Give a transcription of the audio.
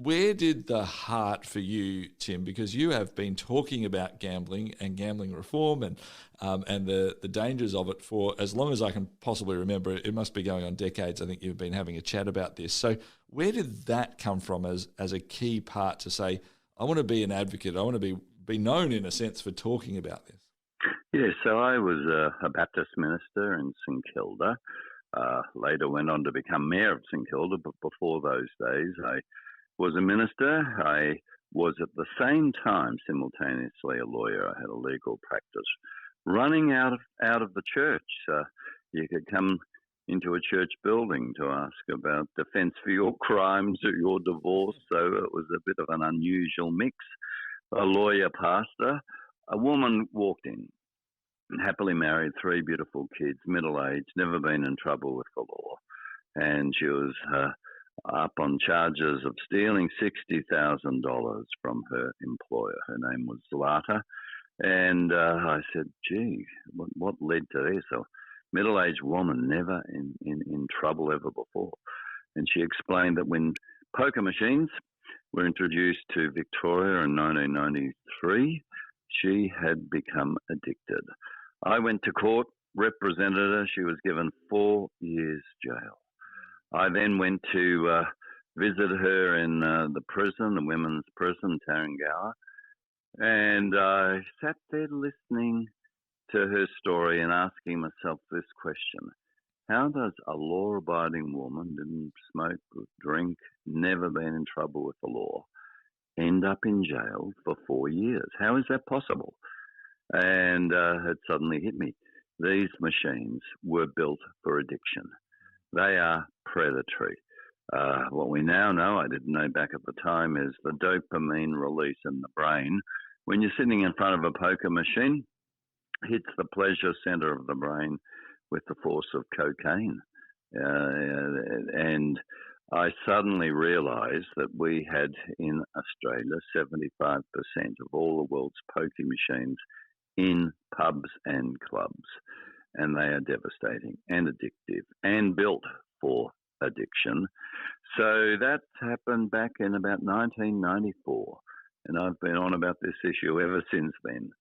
where did the heart for you, Tim? Because you have been talking about gambling and gambling reform and the dangers of it for as long as I can possibly remember. It must be going on decades. I think you've been having a chat about this. So where did that come from as a key part to say, I want to be an advocate, I want to be known in a sense for talking about this? Yeah, so I was a Baptist minister in St Kilda. Later went on to become mayor of St Kilda, but before those days I was a minister. I was at the same time simultaneously a lawyer. I had a legal practice running out of the church. You could come into a church building to ask about defence for your crimes or your divorce, so it was a bit of an unusual mix. A lawyer, pastor, a woman walked in, happily married, 3 beautiful kids, middle-aged, never been in trouble with the law. And she was up on charges of stealing $60,000 from her employer. Her name was Zlata. And I said, gee, what led to this? A middle-aged woman, never in trouble ever before. And she explained that when poker machines were introduced to Victoria in 1993, she had become addicted. I went to court, represented her. She was given 4 years jail. I then went to visit her in the prison, the women's prison, Tarrangower, and I sat there listening to her story and asking myself this question: how does a law-abiding woman, didn't smoke, drink, never been in trouble with the law, end up in jail for 4 years? How is that possible? And it suddenly hit me. These machines were built for addiction. They are predatory. What we now know, I didn't know back at the time, is the dopamine release in the brain. When you're sitting in front of a poker machine, hits the pleasure center of the brain with the force of cocaine. And I suddenly realized that we had in Australia 75% of all the world's poker machines in pubs and clubs. And they are devastating and addictive and built for addiction. So that happened back in about 1994. And I've been on about this issue ever since then.